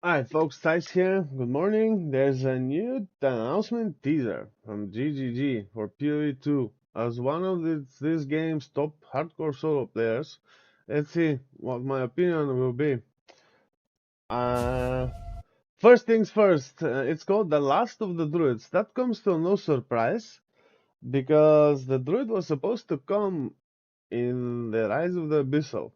Alright, folks, Zeiss here. Good morning. There's a new announcement teaser from GGG for PoE 2. As one of this game's top hardcore solo players, let's see what my opinion will be. First things first, it's called The Last of the Druids. That comes to no surprise, because the Druid was supposed to come in the Rise of the Abyssals.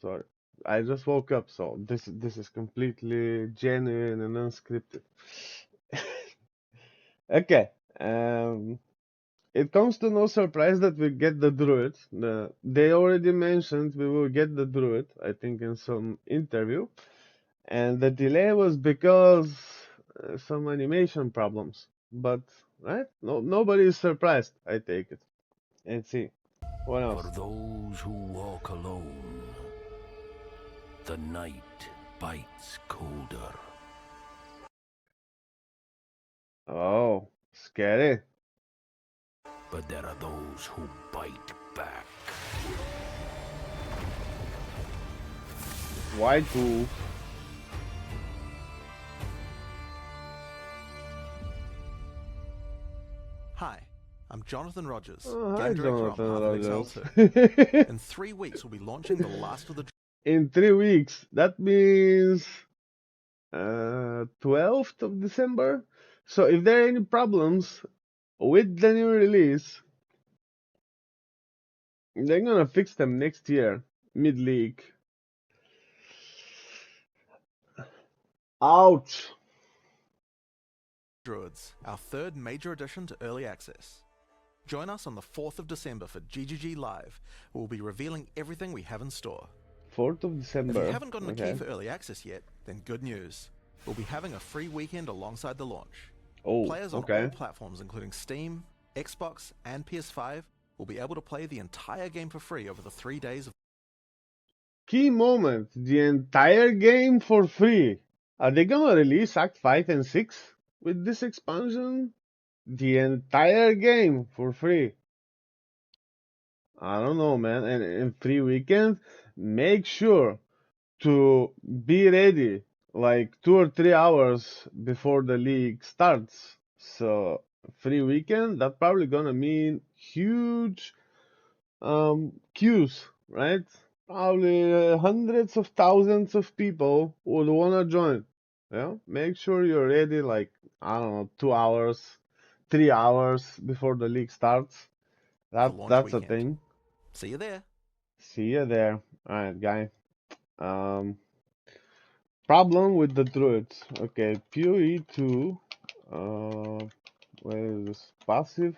Sorry, I just woke up, so this is completely genuine and unscripted. Okay, um, it comes to no surprise that we get the Druid. They already mentioned we will get the Druid, I think, in some interview, and the delay was because some animation problems. But right, nobody is surprised. I take it. Let's see what For else. those who walk alone, the night bites colder. Oh, scary. But there are those who bite back. White wolf. Hi, I'm Jonathan Rogers, Oh, hi, Game Director on Jonathan Path of Exile Rogers. 2. In 3 weeks, we'll be launching the last of the In 3 weeks. That means 12th of December. So if there are any problems with the new release, they're gonna fix them next year, mid-league. Ouch. Druids, our third major addition to Early Access. Join us on the 4th of December for GGG Live, where we'll be revealing everything we have in store. 4th of If December. you haven't gotten a key Okay. for Early Access yet, then good news. We'll be having a free weekend alongside the launch. Oh, Players on okay. all platforms, including Steam, Xbox, and PS5, will be able to play the entire game for free over the 3 days of Key moment. The entire game for free. Are they gonna release Act 5 and 6 with this expansion? The entire game for free. I don't know, man. And in free weekend, make sure to be ready like 2 or 3 hours before the league starts. So free weekend, that probably gonna mean huge queues, right? Probably hundreds of thousands of people would wanna join. Yeah, make sure you're ready like, I don't know, 2 hours, 3 hours before the league starts. the launch That's a weekend. thing. See you there. See you there. Alright, guy. Problem with the Druids. Okay, PoE 2. Where is this? Passive.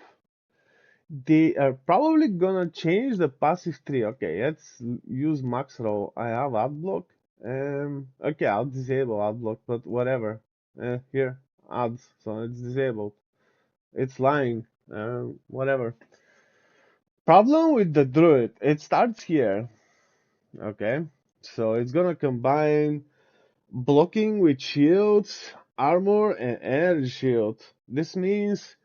They are probably gonna change the passive tree. Okay, let's use max roll. I have ad block. Okay, I'll disable ad block, but whatever. Here, ads. So it's disabled. It's lying. Whatever. Problem with the Druid. It starts here. Okay, so it's gonna combine blocking with shields, armor, and energy shield. This means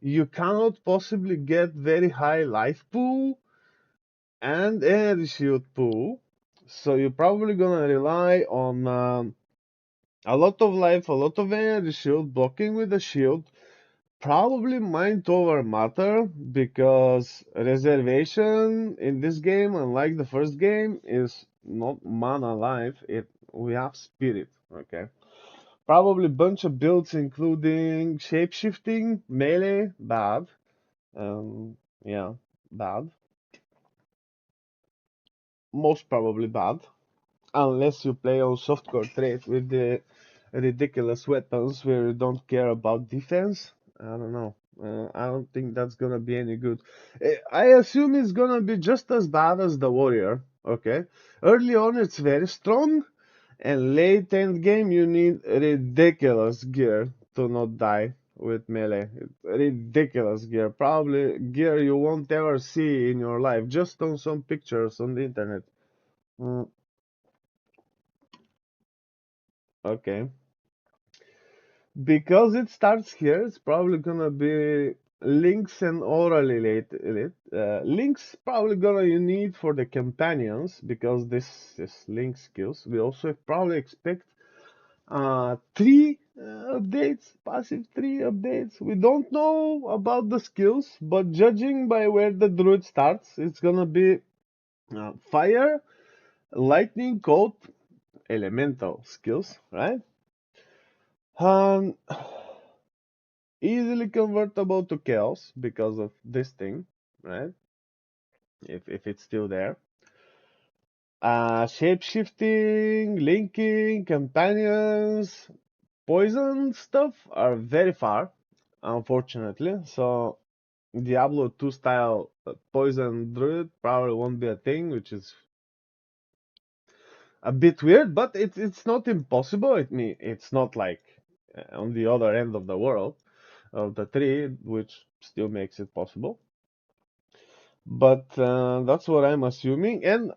you cannot possibly get very high life pool and energy shield pool. So you're probably gonna rely on a lot of life, a lot of energy shield, blocking with a shield. Probably mind over matter, because reservation in this game, unlike the first game, is not mana life. We have spirit. Okay. Probably bunch of builds including shapeshifting, melee, bad. Yeah, bad. Most probably bad. Unless you play on softcore trade with the ridiculous weapons where you don't care about defense. I don't know. I don't think that's gonna be any good. I assume it's gonna be just as bad as the warrior. Okay. Early on, it's very strong. And late end game, you need ridiculous gear to not die with melee. Ridiculous gear. Probably gear you won't ever see in your life, just on some pictures on the internet. Mm, okay. Because it starts here, it's probably gonna be links and aura related. Links probably gonna you need for the companions because this is link skills. We also probably expect three updates, passive three updates. We don't know about the skills, but judging by where the druid starts, it's gonna be fire, lightning, cold, elemental skills, right? Um, easily convertible to chaos because of this thing, right? If it's still there. Shape-shifting, linking, companions, poison stuff are very far, unfortunately. So Diablo 2 style poison druid probably won't be a thing, which is a bit weird, but it's not impossible. It's not like on the other end of the world of the tree, which still makes it possible. But that's what I'm assuming. And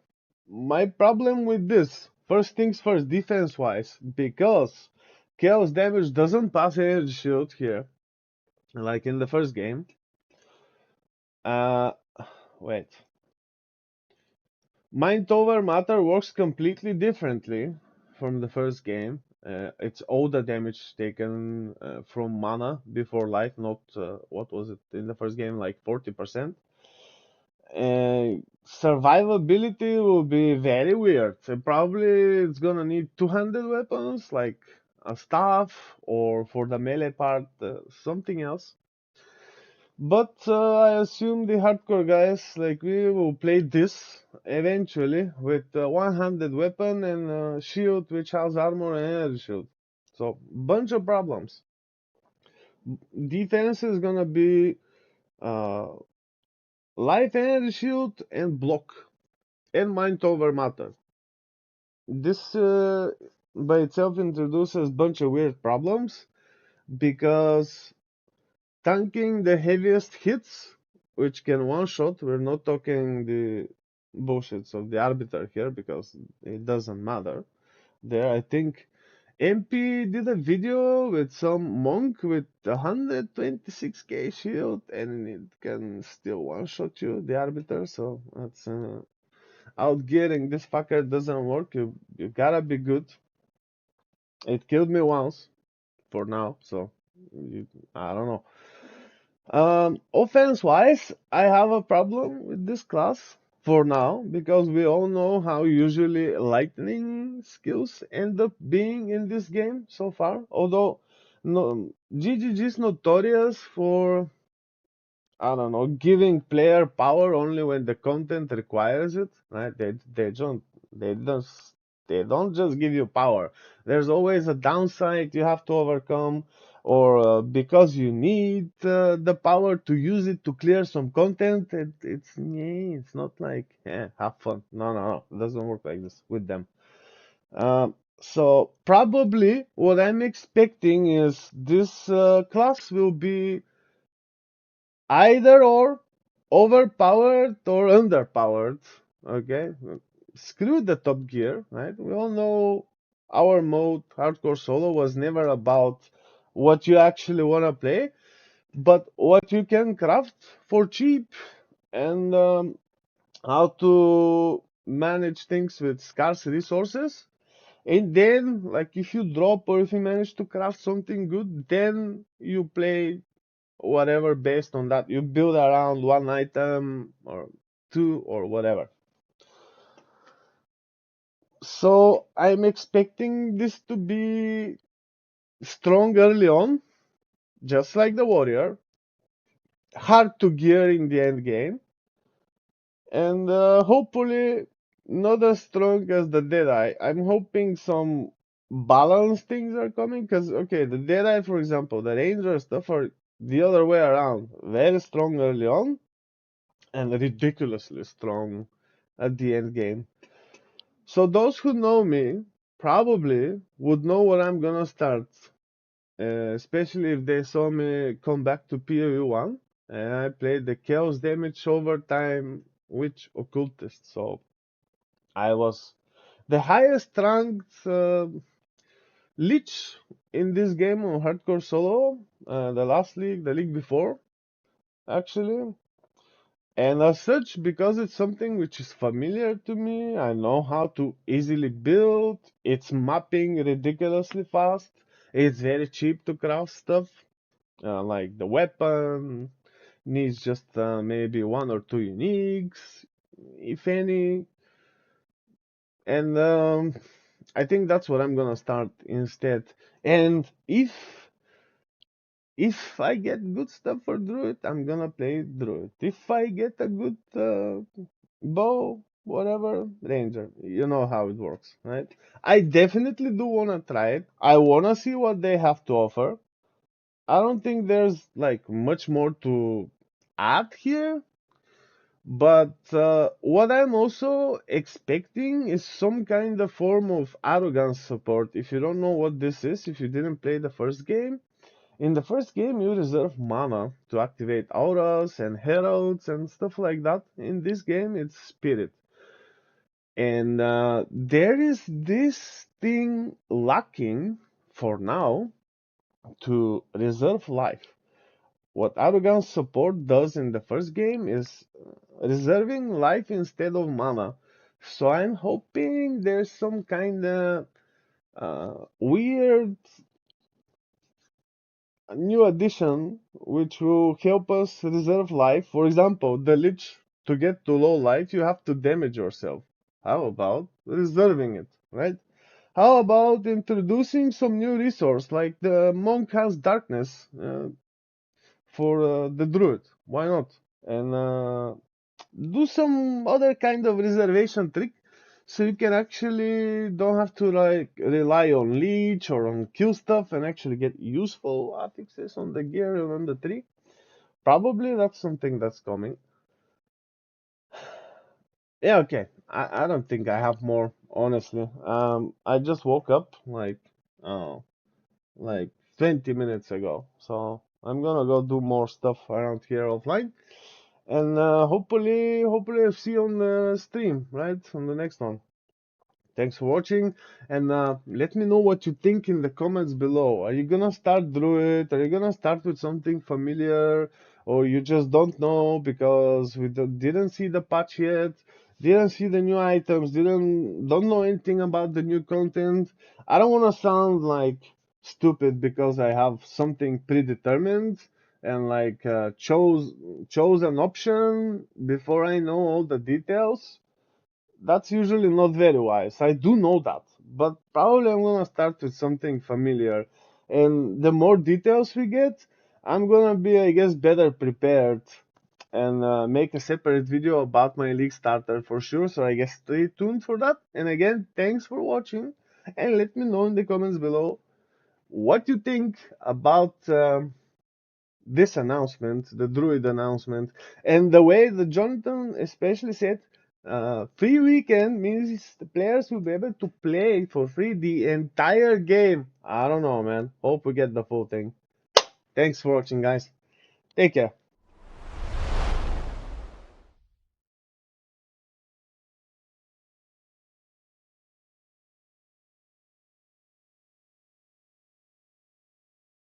my problem with this, first things first, defense-wise, because chaos damage doesn't pass energy shield here, like in the first game. Uh, wait. Mind over matter works completely differently from the first game. It's all the damage taken from mana before life, not what was it in the first game, like 40%. Survivability will be very weird. Probably it's gonna need two-handed weapons, like a staff, or for the melee part, something else. But I assume the hardcore guys, like we, will play this eventually with a one-handed weapon and a shield which has armor and energy shield. So, bunch of problems. Defense is gonna be uh, life, energy shield, and block, and mind over matter. This by itself introduces bunch of weird problems because tanking the heaviest hits, which can one shot, we're not talking the bullshits of the arbiter here because it doesn't matter. There, I think MP did a video with some monk with 126k shield and it can still one shot you, the arbiter, so that's outgearing this fucker doesn't work. You gotta be good. It killed me once for now, so I don't know. Offense wise, I have a problem with this class for now because we all know how usually lightning skills end up being in this game so far. Although no, GGG is notorious for, I don't know, giving player power only when the content requires it, right? They don't they don't just give you power. There's always a downside you have to overcome, or because you need the power to use it to clear some content. It's not like have fun. No, it doesn't work like this with them. So probably what I'm expecting is this class will be either or, overpowered or underpowered. Okay, screw the top gear, right? We all know our mode, hardcore solo, was never about what you actually want to play, but what you can craft for cheap and how to manage things with scarce resources. And then, like, if you drop or if you manage to craft something good, then you play whatever based on that. You build around one item or two or whatever. So I'm expecting this to be strong early on, just like the warrior, hard to gear in the end game, and hopefully not as strong as the Deadeye. I'm hoping some balanced things are coming because, okay, the Deadeye, for example, the ranger stuff are the other way around. Very strong early on and ridiculously strong at the end game. So those who know me probably would know what I'm gonna start, especially if they saw me come back to PoE 1 and I played the Chaos Damage Overtime Witch Occultist. So I was the highest ranked Lich in this game on Hardcore Solo, the last league, the league before. actually. And as such, because it's something which is familiar to me, I know how to easily build. It's mapping ridiculously fast. It's very cheap to craft stuff. Like the weapon needs just maybe one or two uniques, if any. And I think that's what I'm gonna start instead. And if I get good stuff for Druid, I'm gonna play Druid. If I get a good bow, whatever, Ranger. You know how it works, right? I definitely do wanna try it. I wanna see what they have to offer. I don't think there's like much more to add here. But what I'm also expecting is some kind of form of arrogance support. If you don't know what this is, if you didn't play the first game, in the first game you reserve mana to activate auras and heralds and stuff like that. In this game, it's spirit. And there is this thing lacking for now to reserve life. What arrogance support does in the first game is reserving life instead of mana. So I'm hoping there's some kind of weird new addition which will help us reserve life. For example, the Lich, to get to low life, you have to damage yourself. How about reserving it, right? How about introducing some new resource like the Monk has Darkness for the Druid? Why not? And do some other kind of reservation trick so you can actually don't have to like rely on leech or on kill stuff and actually get useful affixes on the gear and on the tree. Probably that's something that's coming. Yeah, okay. I don't think I have more, honestly. I just woke up oh like 20 minutes ago. So I'm gonna go do more stuff around here offline. And hopefully I'll see you on the stream, right? On the next one. Thanks for watching, and let me know what you think in the comments below. Are you gonna start Druid? Are you gonna start with something familiar, or you just don't know because we didn't see the patch yet, didn't see the new items, don't know anything about the new content? I don't wanna sound like stupid because I have something predetermined and like chose an option before I know all the details. That's usually not very wise. I do know that, but probably I'm gonna start with something familiar. And the more details we get, I'm gonna be, I guess, better prepared and make a separate video about my league starter for sure. So I guess stay tuned for that. And again, thanks for watching, and let me know in the comments below what you think about this announcement, the Druid announcement, and the way that Jonathan especially said, free weekend means the players will be able to play for free the entire game. I don't know, man. Hope we get the full thing. Thanks for watching, guys. Take care.